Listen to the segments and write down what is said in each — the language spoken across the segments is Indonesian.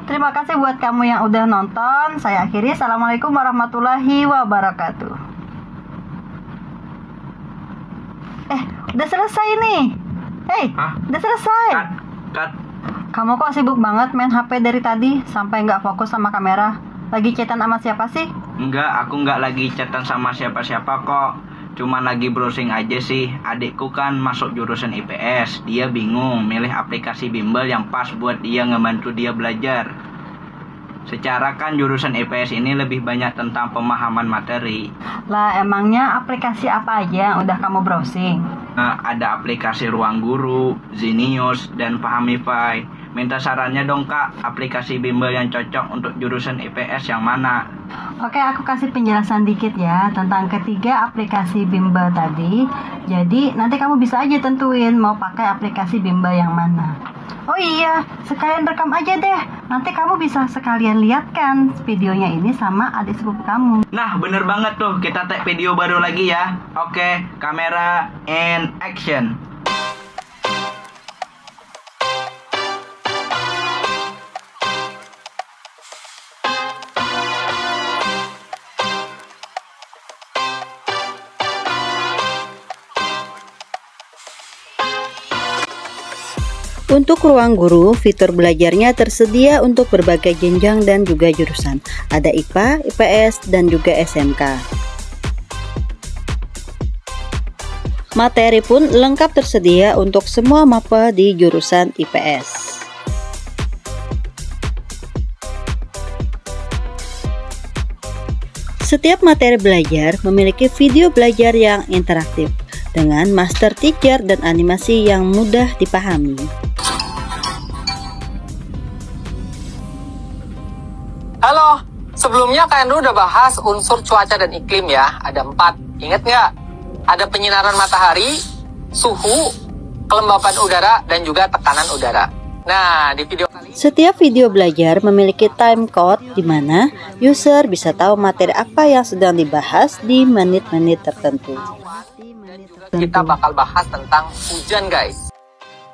Terima kasih buat kamu yang udah nonton. Saya akhiri. Assalamualaikum warahmatullahi wabarakatuh. Udah selesai nih. Udah selesai. Cut. Kamu kok sibuk banget main HP dari tadi sampai nggak fokus sama kamera? Lagi chatan sama siapa sih? Enggak, aku nggak lagi chatan sama siapa-siapa kok. Cuman lagi browsing aja sih. Adikku kan masuk jurusan IPS. Dia bingung milih aplikasi bimbel yang pas buat dia ngebantu dia belajar. Secara kan jurusan IPS ini lebih banyak tentang pemahaman materi. Lah emangnya aplikasi apa aja yang udah kamu browsing? Ada aplikasi Ruang Guru, Zenius, dan Pahamify. Minta sarannya dong kak, aplikasi bimbel yang cocok untuk jurusan IPS yang mana? Oke, aku kasih penjelasan dikit ya tentang ketiga aplikasi bimbel tadi. Jadi nanti kamu bisa aja tentuin mau pakai aplikasi bimbel yang mana. Oh iya, sekalian rekam aja deh. Nanti kamu bisa sekalian lihat kan videonya ini sama adik sepupu kamu. Nah, bener banget tuh. Kita tag video baru lagi ya. Oke, kamera and action. Untuk Ruang Guru, fitur belajarnya tersedia untuk berbagai jenjang dan juga jurusan. Ada IPA, IPS, dan juga SMK. Materi pun lengkap tersedia untuk semua maba di jurusan IPS. Setiap materi belajar memiliki video belajar yang interaktif dengan master teacher dan animasi yang mudah dipahami. Halo, sebelumnya kalian udah bahas unsur cuaca dan iklim ya, ada 4, ingat nggak? Ada penyinaran matahari, suhu, kelembapan udara, dan juga tekanan udara. Nah, di video kali ini, Setiap video belajar memiliki time code di mana user bisa tahu materi apa yang sedang dibahas di menit-menit tertentu. kita bakal bahas tentang hujan guys.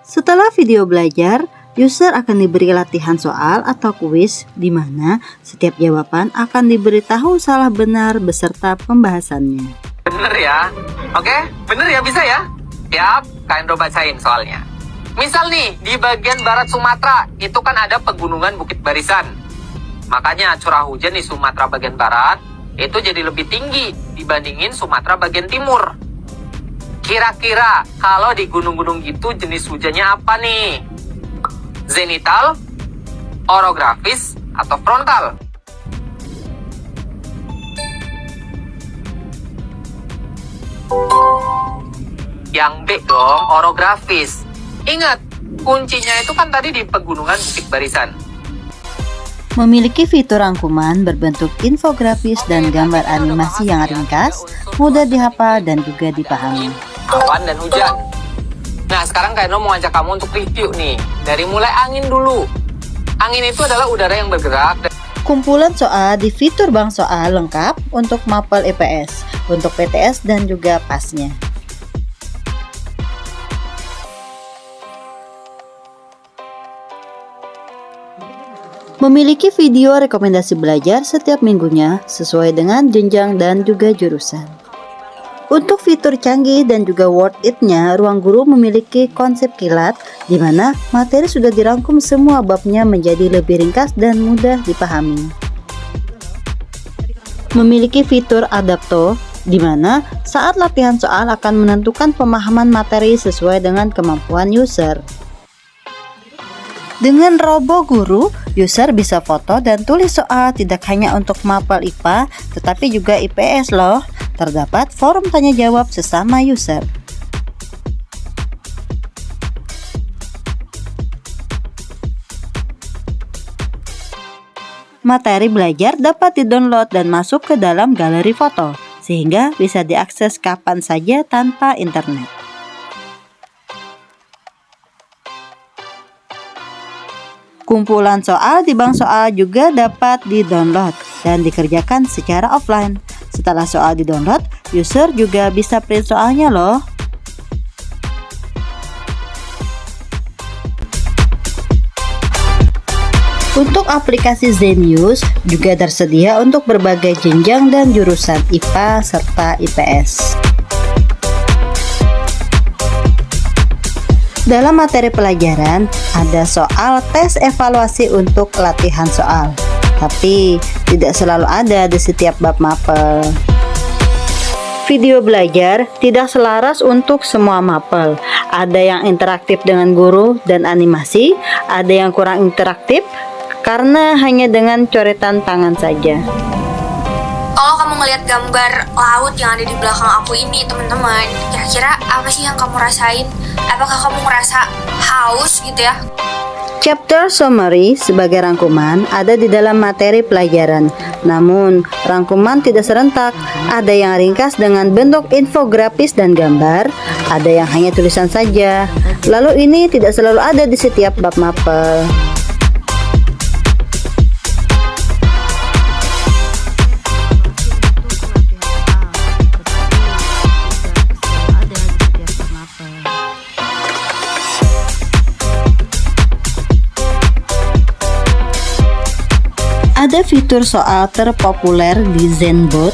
Setelah video belajar, user akan diberi latihan soal atau kuis di mana setiap jawaban akan diberitahu salah benar beserta pembahasannya. Bener ya? Oke, bener ya, bisa ya? Yap, kalian udah bacain soalnya. Misal nih, di bagian barat Sumatera, itu kan ada pegunungan Bukit Barisan. Makanya curah hujan di Sumatera bagian barat, itu jadi lebih tinggi dibandingin Sumatera bagian timur. Kira-kira kalau di gunung-gunung gitu jenis hujannya apa nih? Zenital, orografis, atau frontal? Yang B dong, orografis. Ingat, kuncinya itu kan tadi di pegunungan Bukit Barisan. Memiliki fitur rangkuman berbentuk infografis dan gambar animasi yang ringkas, mudah dihafal dan juga dipahami. Awan dan hujan. Nah, sekarang Kak Eno mau ngajak kamu untuk review nih. Dari mulai angin dulu. Angin itu adalah udara yang bergerak. Kumpulan soal di fitur bank soal lengkap untuk mapel IPS, untuk PTS dan juga pasnya. Memiliki video rekomendasi belajar setiap minggunya sesuai dengan jenjang dan juga jurusan. Untuk fitur canggih dan juga worth it-nya, Ruang Guru memiliki konsep kilat di mana materi sudah dirangkum semua babnya menjadi lebih ringkas dan mudah dipahami. Memiliki fitur adapto di mana saat latihan soal akan menentukan pemahaman materi sesuai dengan kemampuan user. Dengan Robo Guru, user bisa foto dan tulis soal tidak hanya untuk mapel IPA, tetapi juga IPS loh. Terdapat forum tanya jawab sesama user. Materi belajar dapat di-download dan masuk ke dalam galeri foto, sehingga bisa diakses kapan saja tanpa internet. Kumpulan soal di bank soal juga dapat di-download dan dikerjakan secara offline. Setelah soal di-download, user juga bisa print soalnya loh. Untuk aplikasi Zenius juga tersedia untuk berbagai jenjang dan jurusan IPA serta IPS. Dalam materi pelajaran, ada soal tes evaluasi untuk latihan soal, tapi tidak selalu ada di setiap bab mapel. Video belajar tidak selaras untuk semua mapel. Ada yang interaktif dengan guru dan animasi, ada yang kurang interaktif karena hanya dengan coretan tangan saja. Kalau kamu ngelihat gambar laut yang ada di belakang aku ini, teman-teman, kira-kira apa sih yang kamu rasain? Apakah kamu ngerasa haus gitu ya? Chapter summary sebagai rangkuman ada di dalam materi pelajaran. Namun, rangkuman tidak serentak. Ada yang ringkas dengan bentuk infografis dan gambar, ada yang hanya tulisan saja. Lalu ini tidak selalu ada di setiap bab mapel. Ada fitur soal terpopuler di Zenbot,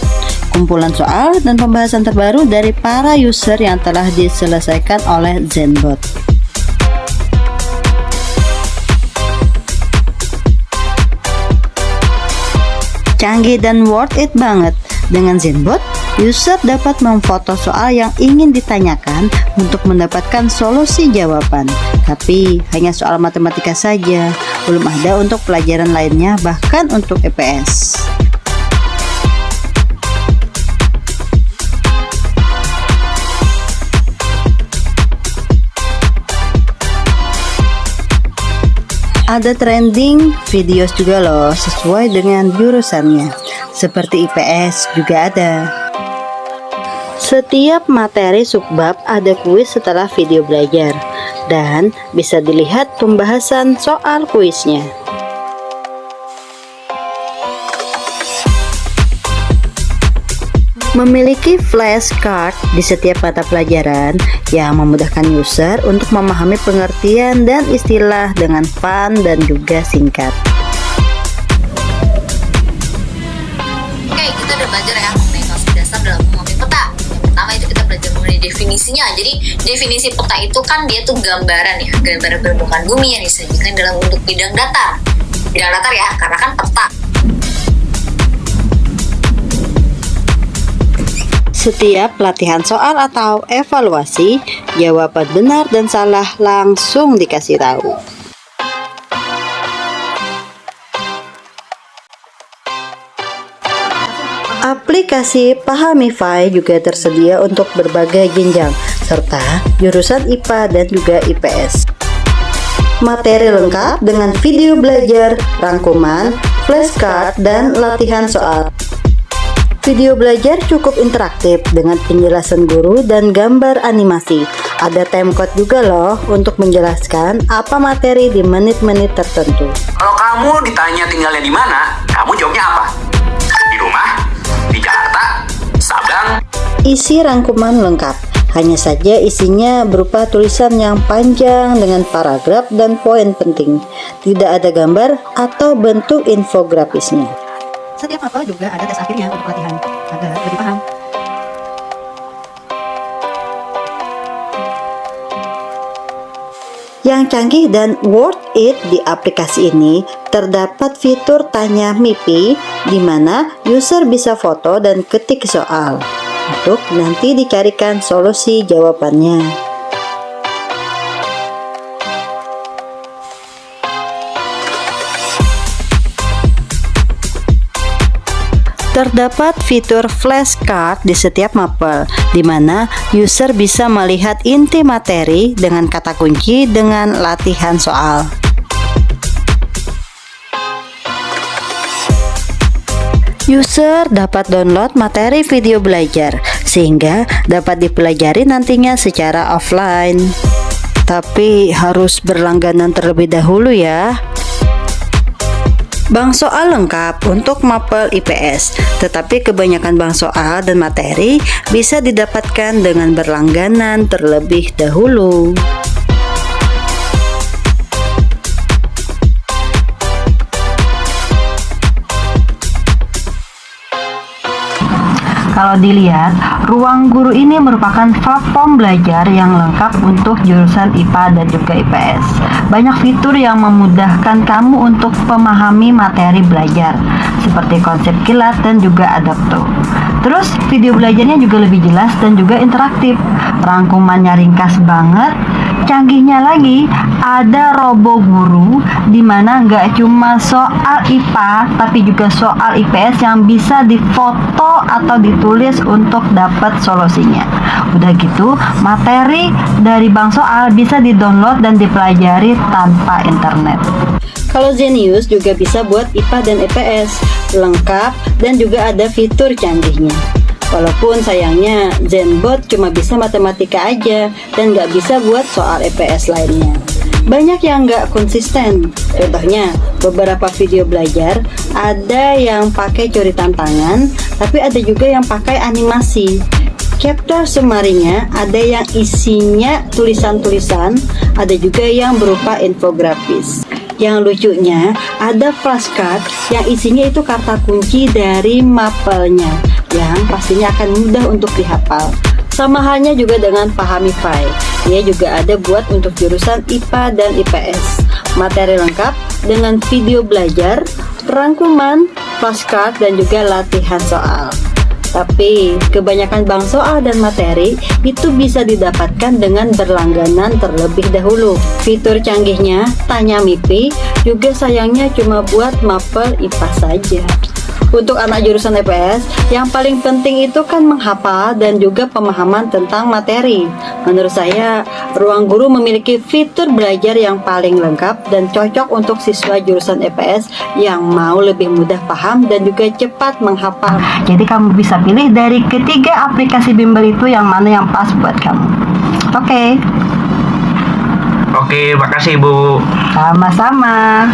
kumpulan soal dan pembahasan terbaru dari para user yang telah diselesaikan oleh Zenbot. Canggih dan worth it banget. Dengan Zenbot, user dapat memfoto soal yang ingin ditanyakan untuk mendapatkan solusi jawaban. Tapi hanya soal matematika saja, belum ada untuk pelajaran lainnya, bahkan untuk IPS. Ada trending videos juga loh, sesuai dengan jurusannya. Seperti IPS juga ada. Setiap materi subbab ada kuis setelah video belajar, dan bisa dilihat pembahasan soal kuisnya. Memiliki flashcard di setiap mata pelajaran yang memudahkan user untuk memahami pengertian dan istilah dengan fun dan juga singkat. Oke, kita udah belajar ya mengenai konsep dasar dalam memahami peta. Yang pertama itu kita belajar mengenai definisinya. Jadi definisi peta itu kan dia tuh gambaran ya, gambaran permukaan bumi yang disajikan dalam bentuk bidang datar. Bidang datar ya, karena kan peta. Setiap latihan soal atau evaluasi, jawaban benar dan salah langsung dikasih tahu. Aplikasi Pahamify juga tersedia untuk berbagai jenjang, serta jurusan IPA dan juga IPS. Materi lengkap dengan video belajar, rangkuman, flashcard, dan latihan soal. Video belajar cukup interaktif dengan penjelasan guru dan gambar animasi. Ada timecode juga loh untuk menjelaskan apa materi di menit-menit tertentu. Kalau kamu ditanya tinggalnya di mana, kamu jawabnya apa? Di rumah? Di Jakarta? Sabang? Isi rangkuman lengkap. Hanya saja isinya berupa tulisan yang panjang dengan paragraf dan poin penting. Tidak ada gambar atau bentuk infografisnya. Setiap mapel juga ada tes akhirnya untuk latihan agar lebih paham. Yang canggih dan worth it di aplikasi ini terdapat fitur tanya MIPI di mana user bisa foto dan ketik soal untuk nanti dicarikan solusi jawabannya. Terdapat fitur flashcard di setiap mapel, di mana user bisa melihat inti materi dengan kata kunci dengan latihan soal. User dapat download materi video belajar, sehingga dapat dipelajari nantinya secara offline. Tapi harus berlangganan terlebih dahulu ya. Bank soal lengkap untuk mapel IPS, tetapi kebanyakan bank soal dan materi bisa didapatkan dengan berlangganan terlebih dahulu. Kalau dilihat, Ruang Guru ini merupakan platform belajar yang lengkap untuk jurusan IPA dan juga IPS. Banyak fitur yang memudahkan kamu untuk memahami materi belajar, seperti konsep kilat dan juga adapto. Terus video belajarnya juga lebih jelas dan juga interaktif. Rangkumannya ringkas banget. Canggihnya lagi, ada Robo Guru di mana nggak cuma soal IPA tapi juga soal IPS yang bisa difoto atau ditulis untuk dapat solusinya. Udah gitu, materi dari bank soal bisa didownload dan dipelajari tanpa internet. Kalau Zenius juga bisa buat IPA dan IPS, lengkap dan juga ada fitur canggihnya. Walaupun sayangnya Zenbot cuma bisa matematika aja dan nggak bisa buat soal IPS lainnya. Banyak yang nggak konsisten. Contohnya, beberapa video belajar ada yang pakai curi tantangan, tapi ada juga yang pakai animasi. Chapter summary-nya ada yang isinya tulisan-tulisan, ada juga yang berupa infografis. Yang lucunya, ada flashcard yang isinya itu kata kunci dari mapelnya yang pastinya akan mudah untuk dihafal. Sama halnya juga dengan Pahamify. Dia juga ada buat untuk jurusan IPA dan IPS. Materi lengkap dengan video belajar, rangkuman, flashcard, dan juga latihan soal. Tapi kebanyakan bank soal dan materi itu bisa didapatkan dengan berlangganan terlebih dahulu. Fitur canggihnya, Tanya MIPI, juga sayangnya cuma buat mapel IPA saja. Untuk anak jurusan IPS, yang paling penting itu kan menghafal dan juga pemahaman tentang materi. Menurut saya, Ruang Guru memiliki fitur belajar yang paling lengkap dan cocok untuk siswa jurusan IPS yang mau lebih mudah paham dan juga cepat menghafal. Jadi kamu bisa pilih dari ketiga aplikasi bimbel itu yang mana yang pas buat kamu. Oke, Oke, makasih Bu. sama-sama.